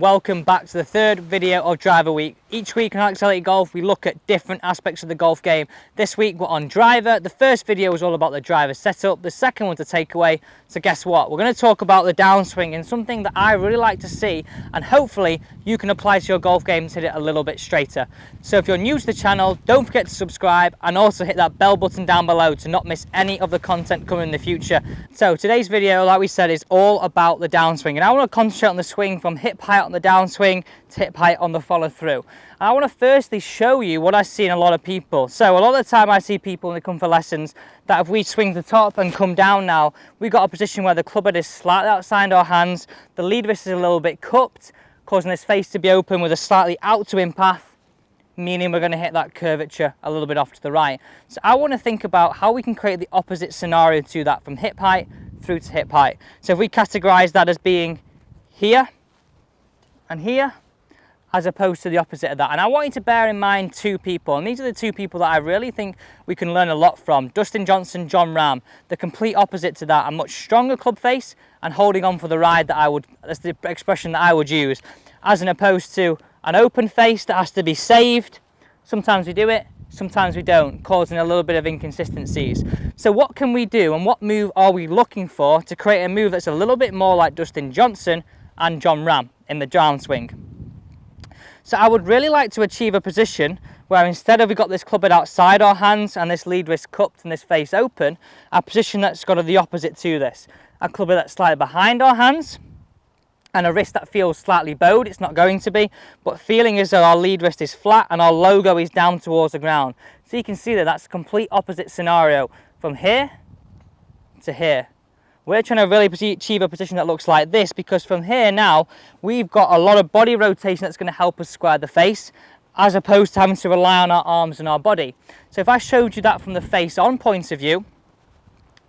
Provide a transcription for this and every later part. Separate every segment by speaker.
Speaker 1: welcome back to the third video of Driver Week. Each week on Accelerated Golf we look at different aspects of the golf game. This week we're on driver. The first video was all about the driver setup, the second one's a takeaway. So guess what? We're going to talk about the downswing and something that I really like to see, and hopefully you can apply to your golf game to hit it a little bit straighter. So if you're new to the channel, don't forget to subscribe and also hit that bell button down below to not miss any of the content coming in the future. So today's video, like we said, is all about the downswing, and I want to concentrate on the swing from hip height on the downswing to hip height on the follow through. I want to firstly show you what I see in a lot of people. So a lot of the time I see people when they come for lessons that if we swing the top and come down now, we've got a position where the club head is slightly outside our hands, the lead wrist is a little bit cupped, causing this face to be open with a slightly out to in path, meaning we're going to hit that curvature a little bit off to the right. So I want to think about how we can create the opposite scenario to that, from hip height through to hip height. So if we categorize that as being here and here, as opposed to the opposite of that. And I want you to bear in mind two people, and these are the two people that I really think we can learn a lot from. Dustin Johnson, John Rahm, the complete opposite to that. A much stronger club face and holding on for the ride, that's the expression that I would use, as opposed to an open face that has to be saved. Sometimes we do it, sometimes we don't, causing a little bit of inconsistencies. So what can we do, and what move are we looking for to create a move that's a little bit more like Dustin Johnson and John Rahm in the downswing? So I would really like to achieve a position where instead of we've got this club head outside our hands and this lead wrist cupped and this face open, a position that's got the opposite to this. A club head that's slightly behind our hands and a wrist that feels slightly bowed. It's not going to be, but feeling as though our lead wrist is flat and our logo is down towards the ground. So you can see that that's a complete opposite scenario from here to here. We're trying to really achieve a position that looks like this, because from here now, we've got a lot of body rotation that's going to help us square the face, as opposed to having to rely on our arms and our body. So if I showed you that from the face on point of view,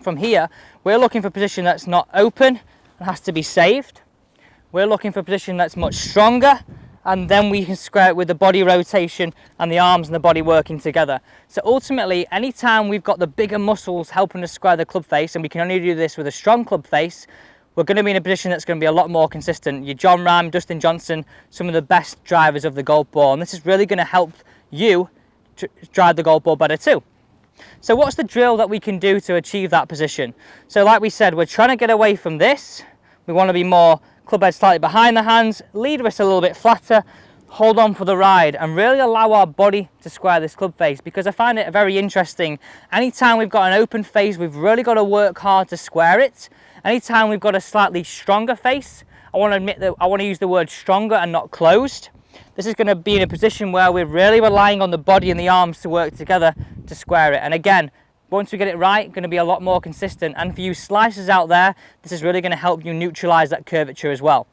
Speaker 1: from here, we're looking for a position that's not open and has to be saved. We're looking for a position that's much stronger, and then we can square it with the body rotation and the arms and the body working together. So ultimately, anytime we've got the bigger muscles helping us square the club face, and we can only do this with a strong club face, we're going to be in a position that's going to be a lot more consistent. Your John Rahm, Dustin Johnson, some of the best drivers of the golf ball, and this is really going to help you drive the golf ball better too. So what's the drill that we can do to achieve that position? So like we said, we're trying to get away from this. We want to be more club head slightly behind the hands, lead wrist a little bit flatter, hold on for the ride, and really allow our body to square this club face, because I find it very interesting. Anytime we've got an open face, we've really got to work hard to square it. Anytime we've got a slightly stronger face, I want to admit that I want to use the word stronger and not closed. This is going to be in a position where we're really relying on the body and the arms to work together to square it. And again, once we get it right, going to be a lot more consistent. And for you slicers out there, this is really going to help you neutralize that curvature as well.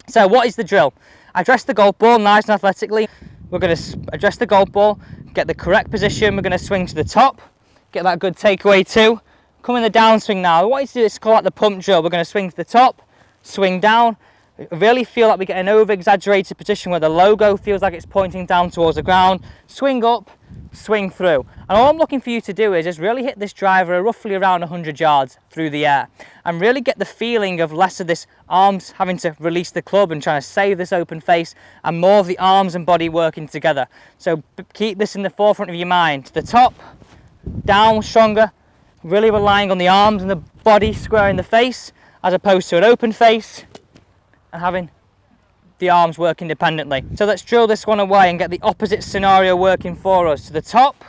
Speaker 1: So what is the drill? Address the golf ball nice and athletically. We're going to address the golf ball, get the correct position. We're going to swing to the top, get that good takeaway too. Come in the downswing now. I want you to do this, call it the pump drill. We're going to swing to the top, swing down. Really feel like we get an over-exaggerated position where the logo feels like it's pointing down towards the ground. Swing up, swing through. And all I'm looking for you to do is just really hit this driver roughly around 100 yards through the air, and really get the feeling of less of this arms having to release the club and trying to save this open face, and more of the arms and body working together. So keep this in the forefront of your mind. To the top, down stronger, really relying on the arms and the body squaring the face, as opposed to an open face and having the arms work independently. So let's drill this one away and get the opposite scenario working for us. To the top,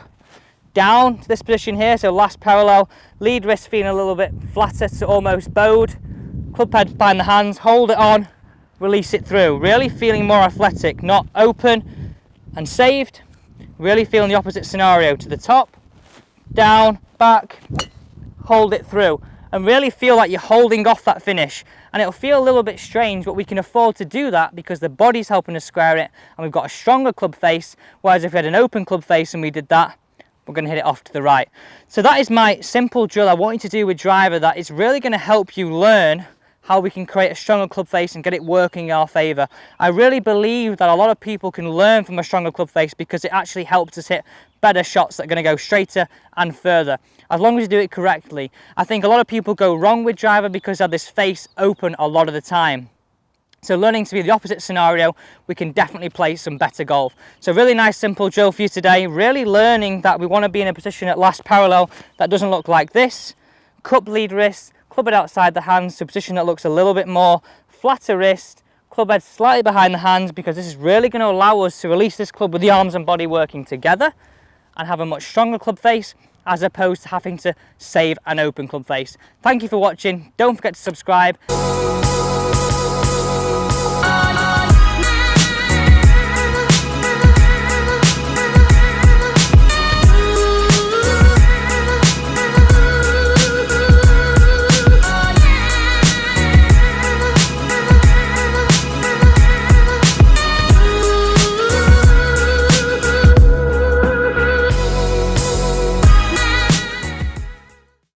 Speaker 1: down to this position here, so last parallel, lead wrist feeling a little bit flatter to almost bowed, club head behind the hands, hold it on, release it through. Really feeling more athletic, not open and saved. Really feeling the opposite scenario. To the top, down, back, hold it through, and really feel like you're holding off that finish. And it'll feel a little bit strange, but we can afford to do that because the body's helping us square it, and we've got a stronger club face, whereas if we had an open club face and we did that, we're going to hit it off to the right. So that is my simple drill I want you to do with driver. That is really going to help you learn how we can create a stronger club face and get it working in our favour. I really believe that a lot of people can learn from a stronger club face, because it actually helps us hit better shots that are going to go straighter and further, as long as you do it correctly. I think a lot of people go wrong with driver because they have this face open a lot of the time. So learning to be the opposite scenario, we can definitely play some better golf. So really nice simple drill for you today, really learning that we want to be in a position at last parallel that doesn't look like this. Cup lead wrist, club head outside the hands to a position that looks a little bit more flatter wrist, club head slightly behind the hands, because this is really going to allow us to release this club with the arms and body working together and have a much stronger club face, as opposed to having to save an open club face. Thank you for watching. Don't forget to subscribe.